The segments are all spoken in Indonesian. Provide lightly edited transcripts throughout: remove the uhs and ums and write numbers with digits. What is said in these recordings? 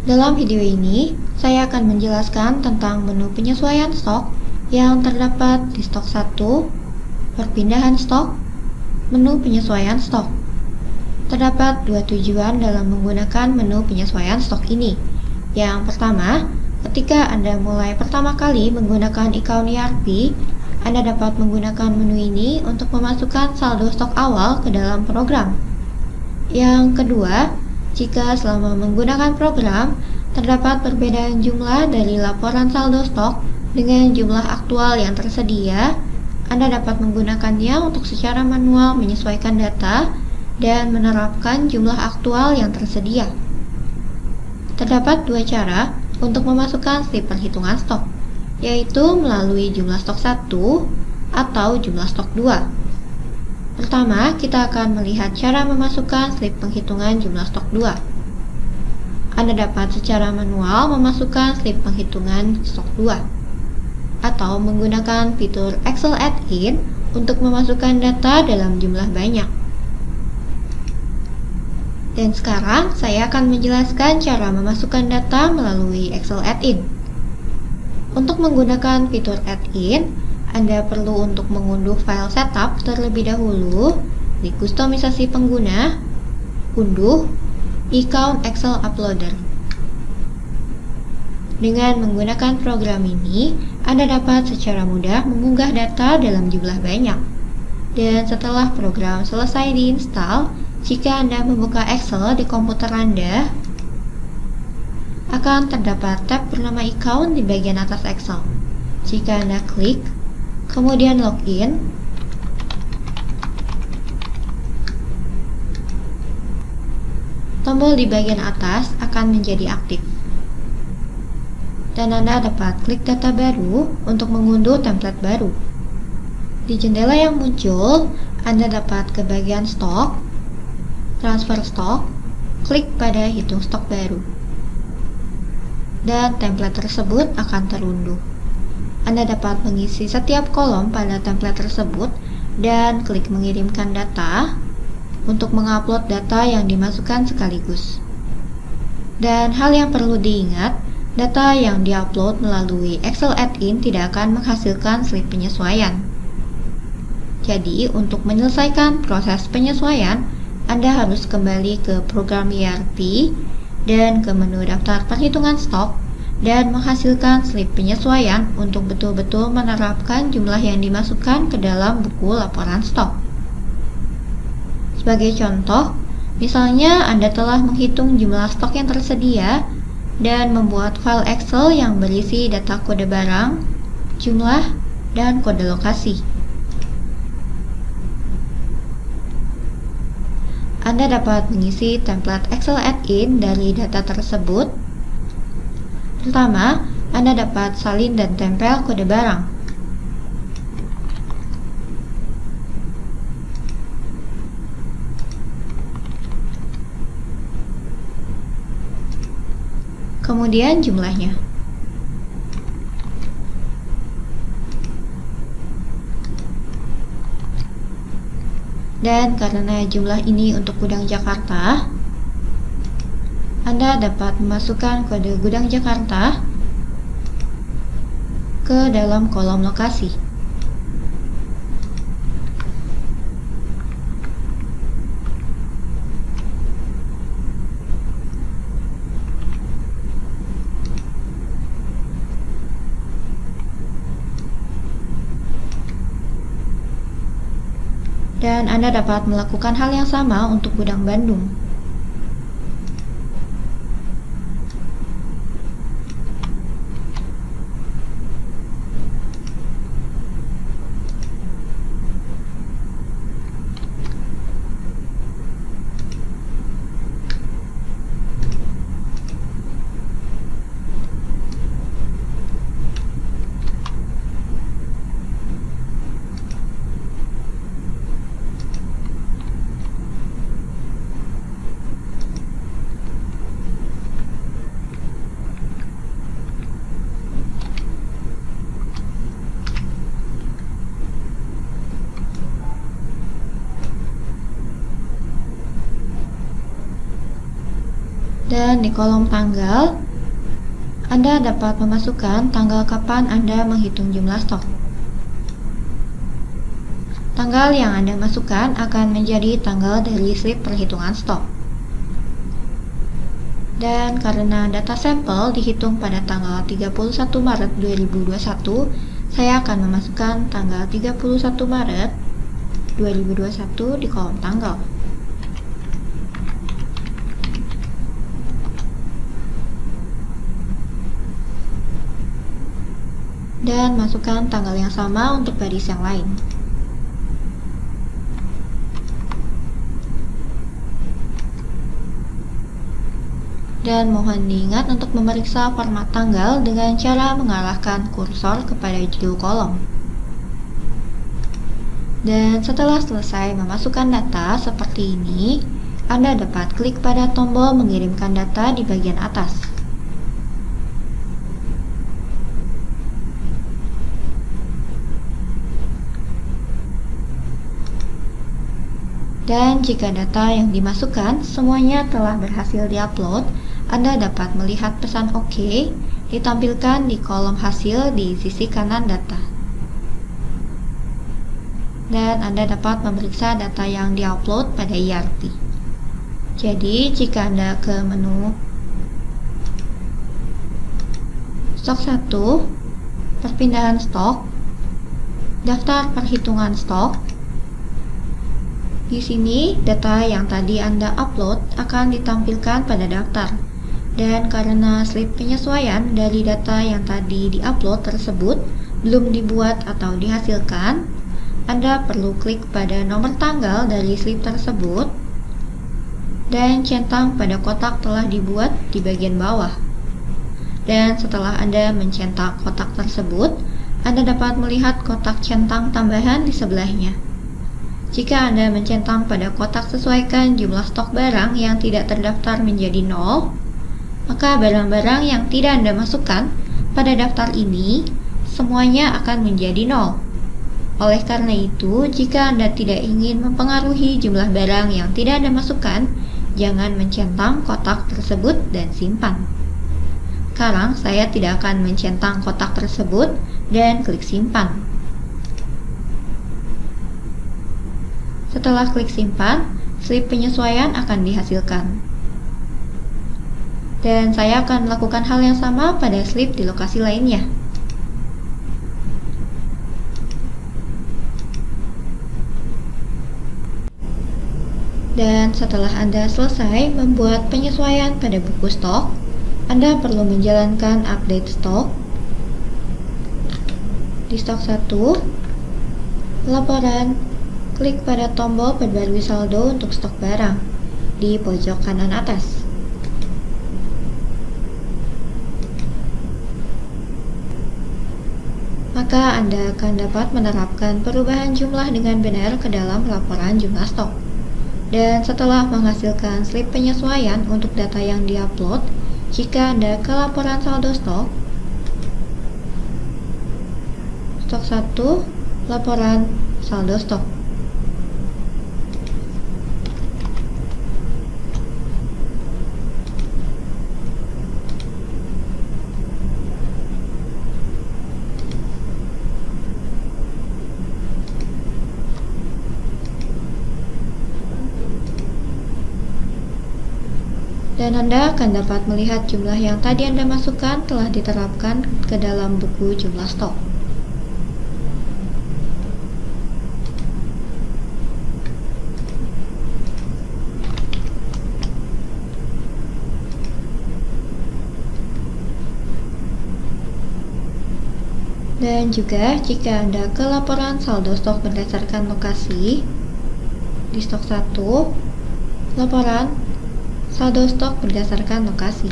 Dalam video ini, saya akan menjelaskan tentang menu penyesuaian stok yang terdapat di stok 1, perpindahan stok, menu penyesuaian stok. Terdapat dua tujuan dalam menggunakan menu penyesuaian stok ini. Yang pertama, ketika Anda mulai pertama kali menggunakan account ERP, Anda dapat menggunakan menu ini untuk memasukkan saldo stok awal ke dalam program. Yang kedua, jika selama menggunakan program, terdapat perbedaan jumlah dari laporan saldo stok dengan jumlah aktual yang tersedia, Anda dapat menggunakannya untuk secara manual menyesuaikan data dan menerapkan jumlah aktual yang tersedia. Terdapat dua cara untuk memasukkan slip perhitungan stok, yaitu melalui jumlah stok 1 atau jumlah stok 2. Pertama, kita akan melihat cara memasukkan slip penghitungan jumlah stok 2. Anda dapat secara manual memasukkan slip penghitungan stok 2 atau menggunakan fitur Excel Add-in untuk memasukkan data dalam jumlah banyak. Dan sekarang saya akan menjelaskan cara memasukkan data melalui Excel Add-in. Untuk menggunakan fitur Add-in, Anda perlu untuk mengunduh file setup terlebih dahulu di kustomisasi pengguna, unduh, account Excel Uploader. Dengan menggunakan program ini, Anda dapat secara mudah mengunggah data dalam jumlah banyak. Dan setelah program selesai diinstal, jika Anda membuka Excel di komputer Anda, akan terdapat tab bernama account di bagian atas Excel. Jika Anda klik, kemudian login, tombol di bagian atas akan menjadi aktif. Dan Anda dapat klik data baru untuk mengunduh template baru. Di jendela yang muncul, Anda dapat ke bagian stok, transfer stok, klik pada hitung stok baru. Dan template tersebut akan terunduh. Anda dapat mengisi setiap kolom pada template tersebut dan klik mengirimkan data untuk mengupload data yang dimasukkan sekaligus. Dan hal yang perlu diingat, data yang diupload melalui Excel Add-in tidak akan menghasilkan slip penyesuaian. Jadi, untuk menyelesaikan proses penyesuaian, Anda harus kembali ke program ERP dan ke menu daftar perhitungan stok dan menghasilkan slip penyesuaian untuk betul-betul menerapkan jumlah yang dimasukkan ke dalam buku laporan stok. Sebagai contoh, misalnya Anda telah menghitung jumlah stok yang tersedia dan membuat file Excel yang berisi data kode barang, jumlah, dan kode lokasi. Anda dapat mengisi template Excel Add-in dari data tersebut. Pertama, Anda dapat salin dan tempel kode barang. Kemudian jumlahnya. Dan karena jumlah ini untuk gudang Jakarta, Anda dapat memasukkan kode gudang Jakarta ke dalam kolom lokasi. Dan Anda dapat melakukan hal yang sama untuk gudang Bandung. Dan di kolom tanggal, Anda dapat memasukkan tanggal kapan Anda menghitung jumlah stok. Tanggal yang Anda masukkan akan menjadi tanggal dari slip perhitungan stok. Dan karena data sampel dihitung pada tanggal 31 Maret 2021, saya akan memasukkan tanggal 31 Maret 2021 di kolom tanggal. Dan masukkan tanggal yang sama untuk baris yang lain. Dan mohon diingat untuk memeriksa format tanggal dengan cara mengarahkan kursor kepada judul kolom. Dan setelah selesai memasukkan data seperti ini, Anda dapat klik pada tombol mengirimkan data di bagian atas. Dan jika data yang dimasukkan semuanya telah berhasil diupload, Anda dapat melihat pesan OK ditampilkan di kolom hasil di sisi kanan data. Dan Anda dapat memeriksa data yang diupload pada ERP. Jadi, jika Anda ke menu Stok 1, Perpindahan stok, Daftar perhitungan stok, di sini, data yang tadi Anda upload akan ditampilkan pada daftar. Dan karena slip penyesuaian dari data yang tadi diupload tersebut belum dibuat atau dihasilkan, Anda perlu klik pada nomor tanggal dari slip tersebut dan centang pada kotak telah dibuat di bagian bawah. Dan setelah Anda mencetak kotak tersebut, Anda dapat melihat kotak centang tambahan di sebelahnya. Jika Anda mencentang pada kotak sesuaikan jumlah stok barang yang tidak terdaftar menjadi 0, maka barang-barang yang tidak Anda masukkan pada daftar ini semuanya akan menjadi 0. Oleh karena itu, jika Anda tidak ingin mempengaruhi jumlah barang yang tidak Anda masukkan, jangan mencentang kotak tersebut dan simpan. Sekarang saya tidak akan mencentang kotak tersebut dan klik simpan. Setelah klik simpan, slip penyesuaian akan dihasilkan. Dan saya akan melakukan hal yang sama pada slip di lokasi lainnya. Dan setelah Anda selesai membuat penyesuaian pada buku stok, Anda perlu menjalankan update stok. Di stok 1, laporan, klik pada tombol perbarui saldo untuk stok barang di pojok kanan atas. Maka Anda akan dapat menerapkan perubahan jumlah dengan benar ke dalam laporan jumlah stok. Dan setelah menghasilkan slip penyesuaian untuk data yang diupload, jika Anda ke laporan saldo stok, stok 1, laporan saldo stok. Dan Anda akan dapat melihat jumlah yang tadi Anda masukkan telah diterapkan ke dalam buku jumlah stok. Dan juga jika Anda ke laporan saldo stok berdasarkan lokasi, di stok 1, laporan saldo stok berdasarkan lokasi.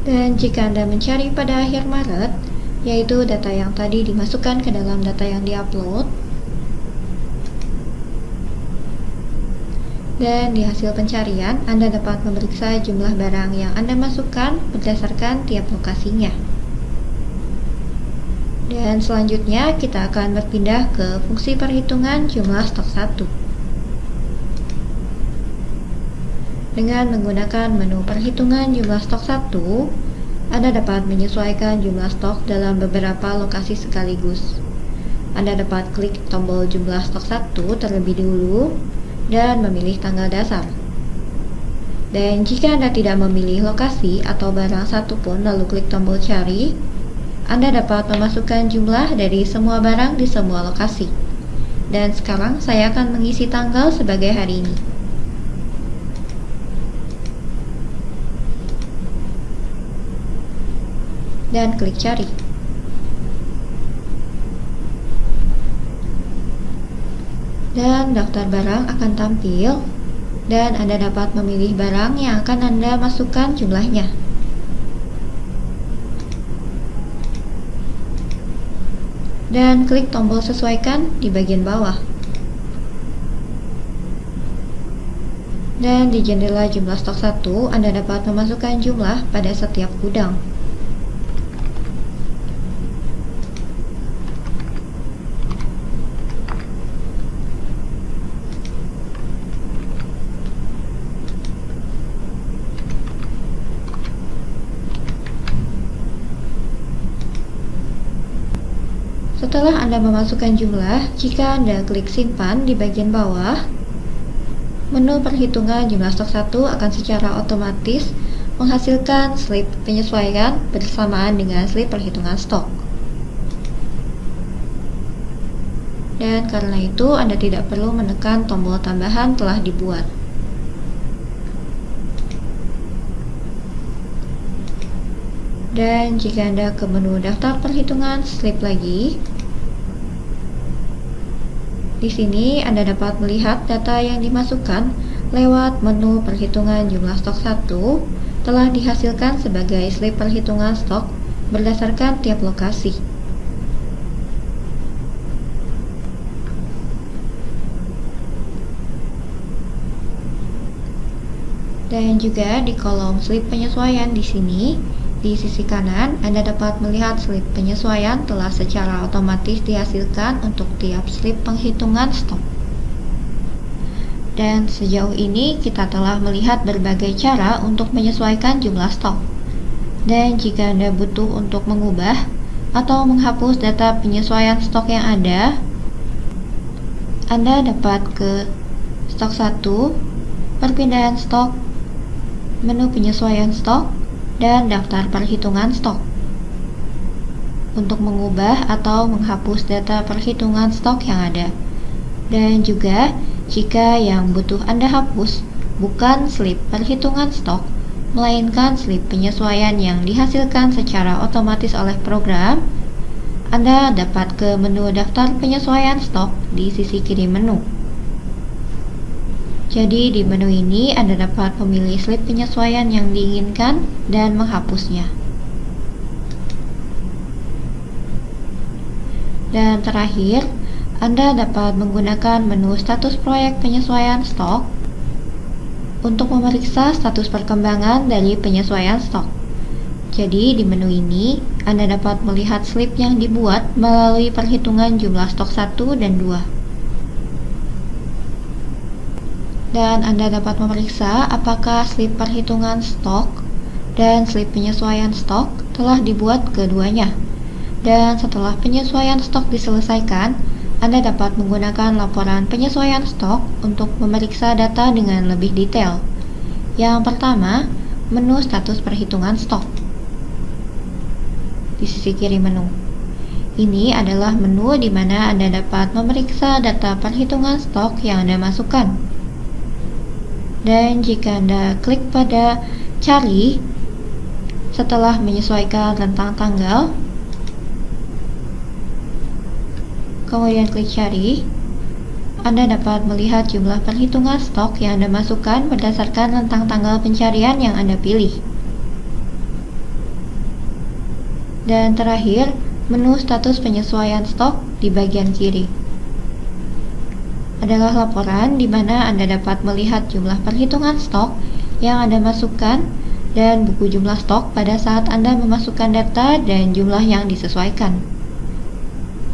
Dan jika Anda mencari pada akhir Maret, yaitu data yang tadi dimasukkan ke dalam data yang diupload. Dan di hasil pencarian, Anda dapat memeriksa jumlah barang yang Anda masukkan berdasarkan tiap lokasinya. Dan selanjutnya kita akan berpindah ke fungsi perhitungan jumlah stok 1. Dengan menggunakan menu perhitungan jumlah stok 1, Anda dapat menyesuaikan jumlah stok dalam beberapa lokasi sekaligus. Anda dapat klik tombol jumlah stok 1 terlebih dulu dan memilih tanggal dasar. Dan jika Anda tidak memilih lokasi atau barang satu pun lalu klik tombol cari, Anda dapat memasukkan jumlah dari semua barang di semua lokasi. Dan sekarang saya akan mengisi tanggal sebagai hari ini. Dan klik cari. Dan daftar barang akan tampil dan Anda dapat memilih barang yang akan Anda masukkan jumlahnya. Dan klik tombol sesuaikan di bagian bawah. Dan di jendela jumlah stok 1, Anda dapat memasukkan jumlah pada setiap gudang. Setelah Anda memasukkan jumlah, jika Anda klik simpan di bagian bawah, menu perhitungan jumlah stok 1 akan secara otomatis menghasilkan slip penyesuaian bersamaan dengan slip perhitungan stok. Dan karena itu Anda tidak perlu menekan tombol tambahan telah dibuat. Dan jika Anda ke menu daftar perhitungan slip lagi, di sini Anda dapat melihat data yang dimasukkan lewat menu perhitungan jumlah stok 1 telah dihasilkan sebagai slip perhitungan stok berdasarkan tiap lokasi. Dan juga di kolom slip penyesuaian di sini, di sisi kanan, Anda dapat melihat slip penyesuaian telah secara otomatis dihasilkan untuk tiap slip penghitungan stok. Dan sejauh ini kita telah melihat berbagai cara untuk menyesuaikan jumlah stok. Dan jika Anda butuh untuk mengubah atau menghapus data penyesuaian stok yang ada, Anda dapat ke stok 1, perpindahan stok, menu penyesuaian stok, dan daftar perhitungan stok. Untuk mengubah atau menghapus data perhitungan stok yang ada. Dan juga jika yang butuh Anda hapus bukan slip perhitungan stok, melainkan slip penyesuaian yang dihasilkan secara otomatis oleh program, Anda dapat ke menu daftar penyesuaian stok di sisi kiri menu. Jadi di menu ini Anda dapat memilih slip penyesuaian yang diinginkan dan menghapusnya. Dan terakhir, Anda dapat menggunakan menu status proyek penyesuaian stok untuk memeriksa status perkembangan dari penyesuaian stok. Jadi di menu ini Anda dapat melihat slip yang dibuat melalui perhitungan jumlah stok 1 dan 2. Dan Anda dapat memeriksa apakah slip perhitungan stok dan slip penyesuaian stok telah dibuat keduanya. Dan setelah penyesuaian stok diselesaikan, Anda dapat menggunakan laporan penyesuaian stok untuk memeriksa data dengan lebih detail. Yang pertama, menu status perhitungan stok. Di sisi kiri menu. Ini adalah menu di mana Anda dapat memeriksa data perhitungan stok yang Anda masukkan. Dan jika Anda klik pada cari setelah menyesuaikan rentang tanggal, kemudian klik cari, Anda dapat melihat jumlah perhitungan stok yang Anda masukkan berdasarkan rentang tanggal pencarian yang Anda pilih. Dan terakhir, Menu status penyesuaian stok di bagian kiri adalah laporan di mana Anda dapat melihat jumlah perhitungan stok yang Anda masukkan dan buku jumlah stok pada saat Anda memasukkan data dan jumlah yang disesuaikan.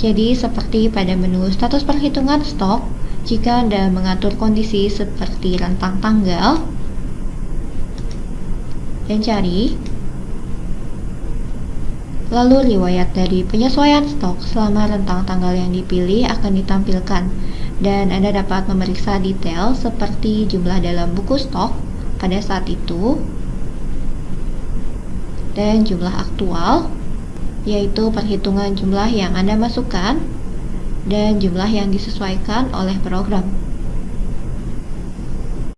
Jadi seperti pada menu status perhitungan stok, jika Anda mengatur kondisi seperti rentang tanggal dan cari, lalu riwayat dari penyesuaian stok selama rentang tanggal yang dipilih akan ditampilkan dan Anda dapat memeriksa detail seperti jumlah dalam buku stok pada saat itu dan jumlah aktual, yaitu perhitungan jumlah yang Anda masukkan dan jumlah yang disesuaikan oleh program.